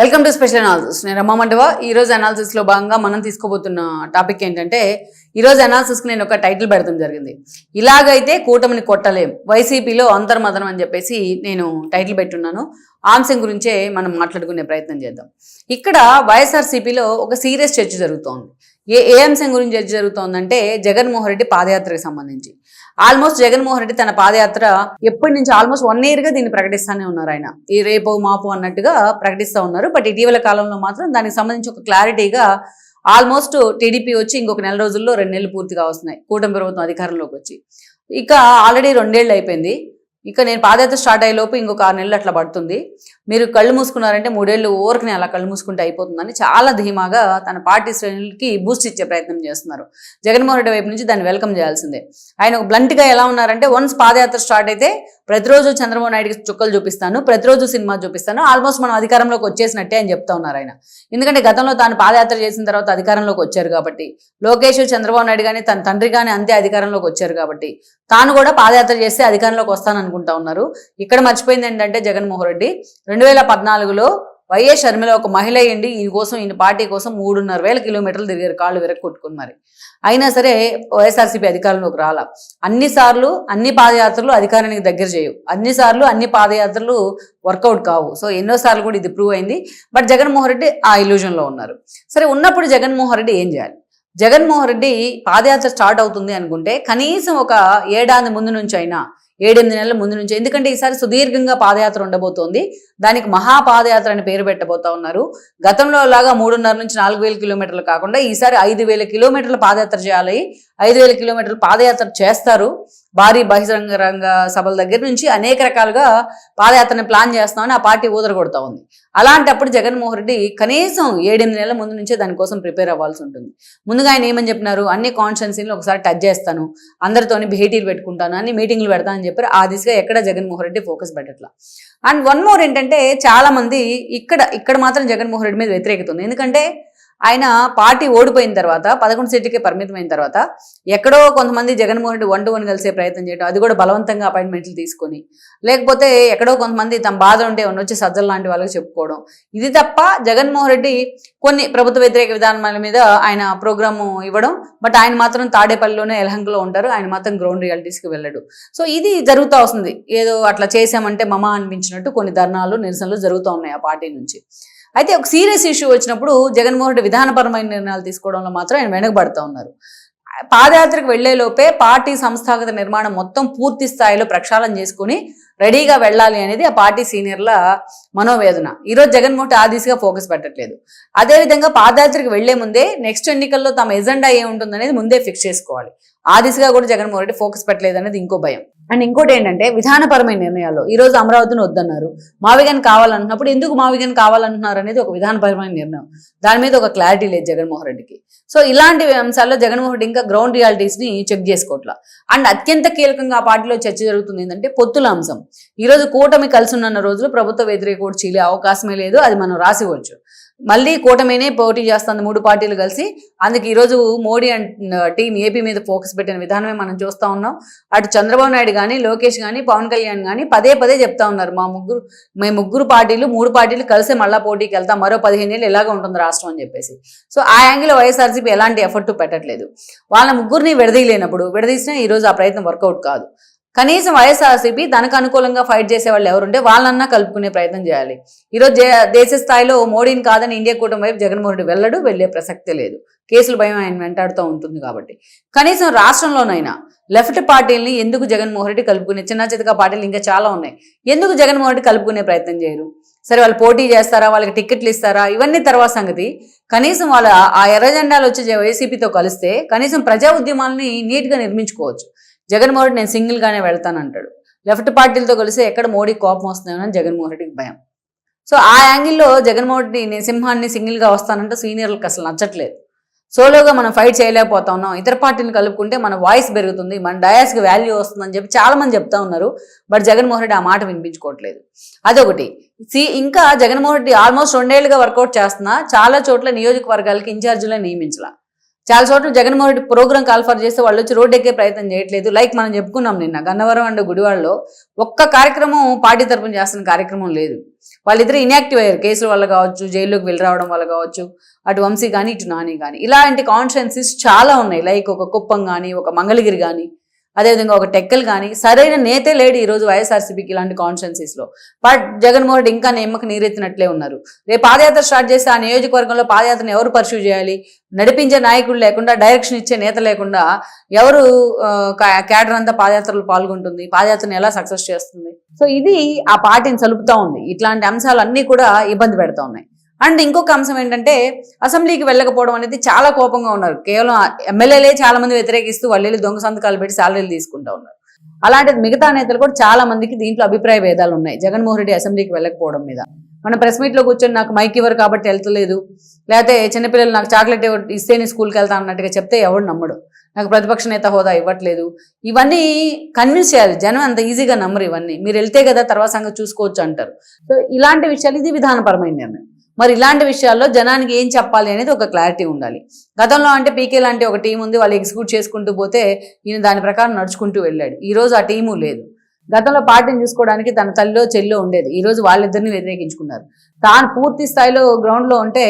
Welcome to special analysis. నేను రమ్మంటవా. ఈ రోజు అనాలిసిస్ లో భాగంగా మనం తీసుకోబోతున్న టాపిక్ ఏంటంటే, ఈ రోజు అనాలిసిస్ కి నేను ఒక టైటిల్ పెడతాం జరిగింది. ఇలాగైతే కూటమిని కొట్టలేం, వైసీపీలో అంతర్మదనం అని చెప్పేసి నేను టైటిల్ పెట్టున్నాను. అంశం గురించే మనం మాట్లాడుకునే ప్రయత్నం చేద్దాం. ఇక్కడ వైఎస్ఆర్సీపీలో ఒక సీరియస్ చర్చ జరుగుతోంది. ఏ అంశం గురించి చర్చ జరుగుతోందంటే, జగన్మోహన్ రెడ్డి పాదయాత్రకు సంబంధించి. ఆల్మోస్ట్ జగన్మోహన్ రెడ్డి తన పాదయాత్ర ఎప్పటి నుంచి ఆల్మోస్ట్ 1 year గా దీన్ని ప్రకటిస్తూనే ఉన్నారు. ఆయన ఈ రేపు మాపు అన్నట్టుగా ప్రకటిస్తూ ఉన్నారు. బట్ ఇటీవల కాలంలో మాత్రం దానికి సంబంధించి ఒక క్లారిటీగా ఆల్మోస్ట్ టీడీపీ వచ్చి ఇంకొక నెల రోజుల్లో 2 నెలలు పూర్తిగా వస్తున్నాయి కూటమి ప్రభుత్వం అధికారంలోకి వచ్చి. ఇక ఆల్రెడీ 2 ఏళ్ళు అయిపోయింది. ఇక నేను పాదయాత్ర స్టార్ట్ అయ్యేలోపు ఇంకొక 6 నెలలు అట్లా పడుతుంది. మీరు కళ్ళు మూసుకున్నారంటే 3 ఏళ్ళు ఊరికి అలా కళ్ళు మూసుకుంటే అయిపోతుందని చాలా ధీమాగా తన పార్టీ శ్రేణులకి బూస్ట్ ఇచ్చే ప్రయత్నం చేస్తున్నారు. జగన్మోహన్ రెడ్డి వైపు నుంచి దాన్ని వెల్కమ్ చేయాల్సిందే. ఆయన ఒక బ్లంట్గా ఎలా ఉన్నారంటే, వన్స్ పాదయాత్ర స్టార్ట్ అయితే ప్రతిరోజు చంద్రబాబు నాయుడికి చుక్కలు చూపిస్తాను, ప్రతిరోజు సినిమా చూపిస్తాను, ఆల్మోస్ట్ మనం అధికారంలోకి వచ్చేసినట్టే అని చెప్తా ఉన్నారు ఆయన. ఎందుకంటే గతంలో తాను పాదయాత్ర చేసిన తర్వాత అధికారంలోకి వచ్చారు కాబట్టి, లోకేష్ చంద్రబాబు నాయుడు కానీ తన తండ్రి కానీ అంతే అధికారంలోకి వచ్చారు కాబట్టి, తాను కూడా పాదయాత్ర చేస్తే అధికారంలోకి వస్తాననుకుంటా ఉన్నారు. ఇక్కడ మర్చిపోయింది ఏంటంటే, జగన్మోహన్ రెడ్డి 2014లో వైఎస్ షర్మిల ఒక మహిళ అయ్యండి ఈయన పార్టీ కోసం 3,500 కిలోమీటర్లు తిరిగారు, కాళ్ళు విరగొట్టుకుని. మరి అయినా సరే వైఎస్ఆర్సీపీ అధికారంలోకి రాలా. అన్నిసార్లు అన్ని పాదయాత్రలు అధికారానికి దగ్గర చేయవు, అన్నిసార్లు అన్ని పాదయాత్రలు వర్కౌట్ కావు. సో ఎన్నోసార్లు కూడా ఇది ప్రూవ్ అయింది. బట్ జగన్మోహన్ రెడ్డి ఆ ఇల్యూజన్లో ఉన్నారు. సరే, ఉన్నప్పుడు జగన్మోహన్ రెడ్డి ఏం చేయాలి? జగన్మోహన్ రెడ్డి పాదయాత్ర స్టార్ట్ అవుతుంది అనుకుంటే కనీసం ఒక ఏడాది ముందు నుంచి అయినా, 7-8 నెలల ముందు నుంచి, ఎందుకంటే ఈసారి సుదీర్ఘంగా పాదయాత్ర ఉండబోతోంది. దానికి మహాపాదయాత్ర అని పేరు పెట్టబోతా ఉన్నారు. గతంలో లాగా 3,500 నుంచి 4,000 కిలోమీటర్లు కాకుండా ఈసారి 5,000 కిలోమీటర్ల పాదయాత్ర చేయాలి. 5,000 కిలోమీటర్ల పాదయాత్ర చేస్తారు. భారీ బహిరంగ రంగ సభల దగ్గర నుంచి అనేక రకాలుగా పాదయాత్రని ప్లాన్ చేస్తామని ఆ పార్టీ ఊదరగొడతా ఉంది. అలాంటప్పుడు జగన్మోహన్ రెడ్డి కనీసం 7-8 నెలల ముందు నుంచే దానికోసం ప్రిపేర్ అవ్వాల్సి ఉంటుంది. ముందుగా ఆయన ఏమని చెప్పినారు, అన్ని కాన్స్టిట్యున్సీలు ఒకసారి టచ్ చేస్తాను, అందరితోని భేటీలు పెట్టుకుంటాను, అన్ని మీటింగ్లు పెడతాను అని చెప్పారు. ఆ దిశగా ఎక్కడ జగన్మోహన్ రెడ్డి ఫోకస్ పెట్టట్లా. అండ్ వన్ మోర్ ఏంటంటే, చాలా మంది ఇక్కడ మాత్రం జగన్మోహన్ రెడ్డి మీద వ్యతిరేకత ఉంది. ఎందుకంటే ఆయన పార్టీ ఓడిపోయిన తర్వాత 11 సీట్లకే పరిమితమైన తర్వాత ఎక్కడో కొంతమంది జగన్మోహన్ రెడ్డి 1-to-1 కలిసే ప్రయత్నం చేయడం, అది కూడా బలవంతంగా అపాయింట్మెంట్లు తీసుకొని, లేకపోతే ఎక్కడో కొంతమంది తమ బాధ ఉంటే వచ్చి సజ్జల లాంటి వాళ్ళకి చెప్పుకోవడం, ఇది తప్ప జగన్మోహన్ రెడ్డి కొన్ని ప్రభుత్వ వ్యతిరేక విధానాల మీద ఆయన ప్రోగ్రాము ఇవ్వడం. బట్ ఆయన మాత్రం తాడేపల్లిలోనే ఎలహంకలో ఉంటారు, ఆయన మాత్రం గ్రౌండ్ రియాలిటీస్కి వెళ్ళడు. సో ఇది జరుగుతూ వస్తుంది. ఏదో అట్లా చేసామంటే మమ అనిపించినట్టు కొన్ని ధర్నాలు, నిరసనలు జరుగుతూ ఉన్నాయి ఆ పార్టీ నుంచి. అయితే ఒక సీరియస్ ఇష్యూ వచ్చినప్పుడు జగన్మోహన్ రెడ్డి విధానపరమైన నిర్ణయాలు తీసుకోవడంలో మాత్రం ఆయన వెనకబడతా ఉన్నారు. పాదయాత్రకు వెళ్లేలోపే పార్టీ సంస్థాగత నిర్మాణం మొత్తం పూర్తి స్థాయిలో ప్రక్షాళన చేసుకుని రెడీగా వెళ్ళాలి అనేది ఆ పార్టీ సీనియర్ల మనోవేదన. ఈరోజు జగన్మోహన్ రెడ్డి ఆ దిశగా ఫోకస్ పెట్టట్లేదు. అదేవిధంగా పాదయాత్రకు వెళ్లే ముందే నెక్స్ట్ ఎన్నికల్లో తమ ఎజెండా ఏముంటుందనేది ముందే ఫిక్స్ చేసుకోవాలి. ఆ దిశగా కూడా జగన్మోహన్ రెడ్డి ఫోకస్ పెట్టలేదు అనేది ఇంకో భయం. అండ్ ఇంకోటి ఏంటంటే, విధానపరమైన నిర్ణయాలు ఈరోజు అమరావతిని వద్దన్నారు, మావిగన్ కావాలంటున్నప్పుడు ఎందుకు మావిగన్ కావాలంటున్నారు అనేది ఒక విధానపరమైన నిర్ణయం. దాని మీద ఒక క్లారిటీ లేదు జగన్మోహన్ రెడ్డికి. సో ఇలాంటి అంశాల్లో జగన్మోహన్ రెడ్డి ఇంకా గ్రౌండ్ రియాలిటీస్ని చెక్ చేసుకోవట్లా. అండ్ అత్యంత కీలకంగా ఆ పార్టీలో చర్చ జరుగుతుంది ఏంటంటే పొత్తుల అంశం. ఈరోజు కూటమి కలిసి ఉన్న రోజులు ప్రభుత్వ వ్యతిరేక ఓటు చీలే అవకాశమే లేదు, అది మనం రాసివచ్చు. మళ్ళీ కూటమినే పోటీ చేస్తుంది 3 పార్టీలు కలిసి. అందుకే ఈరోజు మోడీ అండ్ టీం ఏపీ మీద ఫోకస్ పెట్టిన విధానమే మనం చూస్తూ ఉన్నాం. అటు చంద్రబాబు నాయుడు కానీ, లోకేష్ కానీ, పవన్ కళ్యాణ్ కానీ పదే చెప్తా ఉన్నారు, మేము ముగ్గురు పార్టీలు 3 పార్టీలు కలిసి మళ్ళా పోటీకి వెళ్తాం, మరో 15 ఏళ్ళు ఇలాగే ఉంటుంది రాష్ట్రం అని చెప్పేసి. సో ఆ యాంగిల్ వైఎస్ఆర్సీపీ ఎలాంటి ఎఫర్ట్ పెట్టట్లేదు. వాళ్ళ ముగ్గురిని విడదీసినా ఈరోజు ఆ ప్రయత్నం వర్కౌట్ కాదు. కనీసం వైఎస్ఆర్సీపీ తనకు అనుకూలంగా ఫైట్ చేసే వాళ్ళు ఎవరుంటే వాళ్ళన్నా కలుపుకునే ప్రయత్నం చేయాలి. ఈరోజు దేశ స్థాయిలో మోడీని కాదని ఇండియా కూటమి వైపు జగన్మోహన్ రెడ్డి వెళ్లే ప్రసక్తే లేదు. కేసుల భయం ఆయన వెంటాడుతూ ఉంటుంది కాబట్టి. కనీసం రాష్ట్రంలోనైనా లెఫ్ట్ పార్టీలని ఎందుకు జగన్మోహన్ రెడ్డి కలుపుకునే, చిన్న చితక పార్టీలు ఇంకా చాలా ఉన్నాయి, ఎందుకు జగన్మోహన్ రెడ్డి కలుపుకునే ప్రయత్నం చేయరు? సరే, వాళ్ళు పోటీ చేస్తారా, వాళ్ళకి టికెట్లు ఇస్తారా, ఇవన్నీ తర్వాత సంగతి. కనీసం వాళ్ళ ఆ ఎర్ర జెండాలు వచ్చి వైసీపీతో కలిస్తే కనీసం ప్రజా ఉద్యమాలని నీట్గా నిర్మించుకోవచ్చు. జగన్మోహన్ రెడ్డి నేను సింగిల్గానే వెళ్తానంటాడు. లెఫ్ట్ పార్టీలతో కలిసి ఎక్కడ మోడీ కోపం వస్తుందని జగన్మోహన్ రెడ్డికి భయం. సో ఆ యాంగిల్లో జగన్మోహన్ రెడ్డి నేను సింహాన్ని సింగిల్గా వస్తానంటే సీనియర్లకు అసలు నచ్చట్లేదు. సోలోగా మనం ఫైట్ చేయలేకపోతా ఉన్నాం, ఇతర పార్టీని కలుపుకుంటే మన వాయిస్ పెరుగుతుంది, మన డయాస్కి వాల్యూ వస్తుందని చెప్పి చాలా మంది చెప్తా ఉన్నారు. బట్ జగన్మోహన్ రెడ్డి ఆ మాట వినిపించుకోవట్లేదు. అదొకటి. ఇంకా జగన్మోహన్ రెడ్డి ఆల్మోస్ట్ 2 ఏళ్లుగా వర్కౌట్ చేస్తున్నా చాలా చోట్ల నియోజకవర్గాలకి ఇన్ఛార్జీలను నియమించాల. చాలా చోట్ల జగన్మోహన్ రెడ్డి ప్రోగ్రామ్ కాల్ఫర్ చేస్తే వాళ్ళు వచ్చి రోడ్డు ఎక్కే ప్రయత్నం చేయట్లేదు. లైక్ మనం చెప్పుకున్నాం నిన్న గన్నవరం అండ్ గుడివాడలో ఒక్క కార్యక్రమం పార్టీ తరపున చేస్తున్న కార్యక్రమం లేదు. వాళ్ళిద్దరు ఇన్యాక్టివ్ అయ్యారు కేసుల వల్ల కావచ్చు, జైల్లోకి వెళ్ళి రావడం వల్ల కావచ్చు, అటు వంశీ కానీ ఇటు నాని కానీ. ఇలాంటి కాన్స్టిట్యున్సీస్ చాలా ఉన్నాయి. లైక్ ఒక కుప్పం కానీ, ఒక మంగళగిరి కానీ, అదేవిధంగా ఒక టెక్కల్ కానీ. సరైన నేతే లేడు ఈరోజు వైఎస్ఆర్సీపీకి ఇలాంటి కాన్స్టిట్యున్సీస్లో. బట్ జగన్మోహన్ రెడ్డి ఇంకా నిమ్మకు నీరెత్తినట్లే ఉన్నారు. రేపు పాదయాత్ర స్టార్ట్ చేస్తే ఆ నియోజకవర్గంలో పాదయాత్రను ఎవరు పర్సూ చేయాలి? నడిపించే నాయకుడు లేకుండా, డైరెక్షన్ ఇచ్చే నేత లేకుండా ఎవరు క్యాడర్ అంతా పాదయాత్రలో పాల్గొంటుంది? పాదయాత్రను ఎలా సక్సెస్ చేస్తుంది? సో ఇది ఆ పార్టీని సలుపుతా ఉంది. ఇట్లాంటి అంశాలు అన్నీ కూడా ఇబ్బంది పెడతా ఉన్నాయి. అండ్ ఇంకొక అంశం ఏంటంటే అసెంబ్లీకి వెళ్ళకపోవడం అనేది చాలా కోపంగా ఉన్నారు. కేవలం ఎమ్మెల్యేలే చాలా మంది వ్యతిరేకిస్తూ వాళ్ళు దొంగ సంతకాలు పెట్టి శాలరీలు తీసుకుంటా ఉన్నారు. అలాంటిది మిగతా నేతలు కూడా చాలా మందికి దీంట్లో అభిప్రాయ భేదాలు ఉన్నాయి జగన్మోహన్ రెడ్డి అసెంబ్లీకి వెళ్ళకపోవడం మీద. మన ప్రెస్ మీట్లో కూర్చొని నాకు మైక్ ఇవ్వరు కాబట్టి వెళ్తలేదు, లేకపోతే చిన్నపిల్లలు నాకు చాక్లెట్ ఇస్తేనే స్కూల్కి వెళ్తా అన్నట్టుగా చెప్తే ఎవడు నమ్మడు. నాకు ప్రతిపక్ష నేత హోదా ఇవ్వట్లేదు, ఇవన్నీ కన్విన్స్ చేయాలి. జనం అంత ఈజీగా నమ్మరు. ఇవన్నీ మీరు వెళ్తే కదా తర్వాత సంగతి చూసుకోవచ్చు అంటారు. సో ఇలాంటి విషయాలు ఇది విధానపరమైన నిర్ణయం. మరి ఇలాంటి విషయాల్లో జనానికి ఏం చెప్పాలి అనేది ఒక క్లారిటీ ఉండాలి. గతంలో అంటే పీకే లాంటి ఒక టీం ఉంది, వాళ్ళు ఎగ్జిక్యూట్ చేసుకుంటూ పోతే ఈయన దాని ప్రకారం నడుచుకుంటూ వెళ్ళాడు. ఈరోజు ఆ టీము లేదు. గతంలో పార్టీని చూసుకోవడానికి తన తల్లిలో చెల్లో ఉండేది. ఈరోజు వాళ్ళిద్దరిని వ్యతిరేకించుకున్నారు. తాను పూర్తి స్థాయిలో గ్రౌండ్లో ఉంటే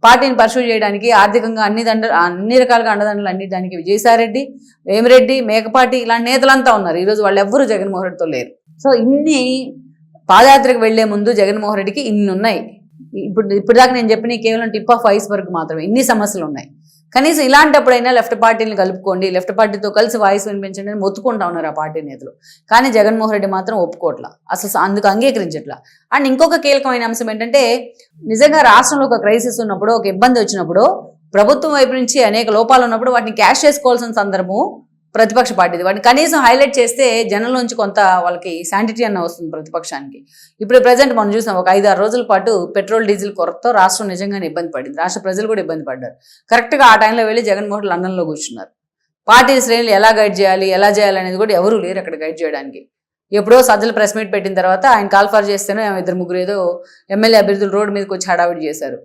పార్టీని పర్సూ చేయడానికి ఆర్థికంగా అన్ని రకాలుగా అండదండలు అందించడానికి విజయసాయిరెడ్డి, వేమిరెడ్డి, మేకపాటి ఇలాంటి నేతలంతా ఉన్నారు. ఈరోజు వాళ్ళు ఎవ్వరూ జగన్మోహన్ రెడ్డితో లేరు. సో ఇన్ని పాదయాత్రకు వెళ్లే ముందు జగన్మోహన్ రెడ్డికి ఇన్ని ఉన్నాయి. ఇప్పుడు దాకా నేను చెప్పిన కేవలం టిప్ ఆఫ్ ఐస్బర్గ్ మాత్రమే. ఇన్ని సమస్యలు ఉన్నాయి. కనీసం ఇలాంటప్పుడైనా లెఫ్ట్ పార్టీని కలుపుకోండి, లెఫ్ట్ పార్టీతో కలిసి వాయిస్ వినిపించండి అని మొత్తుకుంటా ఉన్నారు ఆ పార్టీ నేతలు. కానీ జగన్మోహన్ రెడ్డి మాత్రం ఒప్పుకోవట్లా, అసలు అందుకు అంగీకరించట్లా. అండ్ ఇంకొక కీలకమైన అంశం ఏంటంటే నిజంగా రాష్ట్రంలో ఒక క్రైసిస్ ఉన్నప్పుడు, ఒక ఇబ్బంది వచ్చినప్పుడు, ప్రభుత్వం వైపు నుంచి అనేక లోపాలు ఉన్నప్పుడు వాటిని క్యాష్ చేసుకోవాల్సిన సందర్భం ప్రతిపక్ష పార్టీది. వాటిని కనీసం హైలైట్ చేస్తే జనంలోంచి కొంత వాళ్ళకి శాంటిటీ అన్న వస్తుంది ప్రతిపక్షానికి. ఇప్పుడు ప్రజెంట్ మనం చూసాం, ఒక 5-6 రోజుల పాటు పెట్రోల్ డీజిల్ కొరతతో రాష్ట్రం నిజంగానే ఇబ్బంది పడింది. రాష్ట్ర ప్రజలు కూడా ఇబ్బంది పడ్డారు. కరెక్ట్గా ఆ టైంలో వెళ్ళి జగన్మోహన్ లండన్లో కూర్చున్నారు. పార్టీ శ్రేణులు ఎలా గైడ్ చేయాలి, ఎలా చేయాలి అనేది కూడా ఎవరూ లేరు అక్కడ గైడ్ చేయడానికి. ఎప్పుడో సజ్జల ప్రెస్ మీట్ పెట్టిన తర్వాత ఆయన కాల్ఫర్ చేస్తేనే 2-3 ఏదో ఎమ్మెల్యే అభ్యర్థులు రోడ్డు మీదకి వచ్చి హడావిడి చేశారు.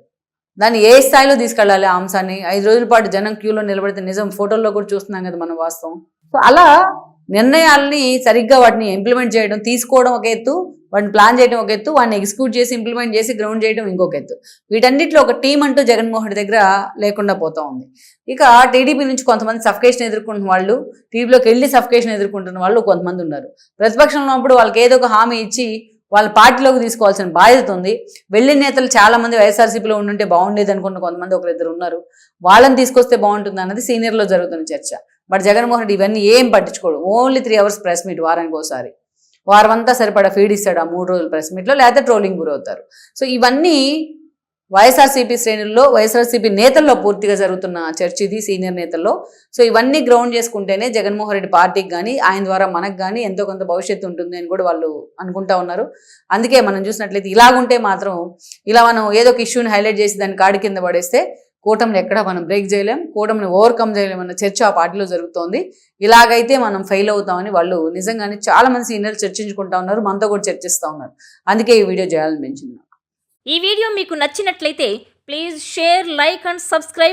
దాన్ని ఏ స్థాయిలో తీసుకెళ్ళాలి ఆ అంశాన్ని? 5 రోజుల పాటు జనం క్యూలో నిలబడితే నిజం ఫోటోల్లో కూడా చూస్తున్నాం కదా మనం వాస్తవం. సో అలా నిర్ణయాలని సరిగ్గా వాటిని ఇంప్లిమెంట్ చేయడం, తీసుకోవడం ఒక ఎత్తు, వాటిని ప్లాన్ చేయడం ఒక ఎత్తు, వాటిని ఎగ్జిక్యూట్ చేసి ఇంప్లిమెంట్ చేసి గ్రౌండ్ చేయడం ఇంకొక ఎత్తు. వీటన్నిటిలో ఒక టీం అంటూ జగన్మోహన్ రెడ్డి దగ్గర లేకుండా పోతా ఉంది. ఇక టీడీపీ నుంచి కొంతమంది సఫికేషన్ ఎదుర్కొంటున్న వాళ్ళు, టీడీపీలోకి వెళ్ళి సఫికేషన్ ఎదుర్కొంటున్న వాళ్ళు కొంతమంది ఉన్నారు. ప్రతిపక్షంలో ఉన్నప్పుడు వాళ్ళకి ఏదో ఒక హామీ ఇచ్చి వాళ్ళ పార్టీలోకి తీసుకోవాల్సిన బాధ్యత ఉంది. వెళ్ళిన నేతలు చాలా మంది వైఎస్ఆర్సీపీలో ఉండుంటే బాగుండేది అనుకున్న కొంతమంది ఒకరిద్దరు ఉన్నారు. వాళ్ళని తీసుకొస్తే బాగుంటుంది అన్నది సీనియర్లో జరుగుతున్న చర్చ. బట్ జగన్మోహన్ రెడ్డి ఇవన్నీ ఏం పట్టించుకోడు. ఓన్లీ 3 అవర్స్ ప్రెస్ మీట్ వారానికి ఒకసారి, వారం అంతా సరిపడా ఫీడ్ ఇస్తాడు ఆ 3 రోజుల ప్రెస్ మీట్లో, లేకపోతే ట్రోలింగ్ గురవుతారు. సో ఇవన్నీ వైఎస్ఆర్సీపీ శ్రేణుల్లో, వైఎస్ఆర్సీపీ నేతల్లో పూర్తిగా జరుగుతున్న చర్చ ఇది, సీనియర్ నేతల్లో. సో ఇవన్నీ గ్రౌండ్ చేసుకుంటేనే జగన్మోహన్ రెడ్డి పార్టీకి కానీ ఆయన ద్వారా మనకు కానీ ఎంతో కొంత భవిష్యత్తు ఉంటుంది అని కూడా వాళ్ళు అనుకుంటా ఉన్నారు. అందుకే మనం చూసినట్లయితే ఇలాగుంటే మాత్రం, ఇలా మనం ఏదో ఒక ఇష్యూని హైలైట్ చేసి దాన్ని కాడి కింద పడేస్తే కూటమిని ఎక్కడ మనం బ్రేక్ చేయలేం, కూటమిని ఓవర్కమ్ చేయలేం అన్న చర్చ ఆ పార్టీలో జరుగుతోంది. ఇలాగైతే మనం ఫెయిల్ అవుతామని వాళ్ళు నిజంగానే చాలా మంది సీనియర్లు చర్చించుకుంటా ఉన్నారు, మనతో కూడా చర్చిస్తూ ఉన్నారు. అందుకే ఈ వీడియో చేయాలనిపించింది. ఈ వీడియో మీకు నచ్చినట్లయితే please share, like and subscribe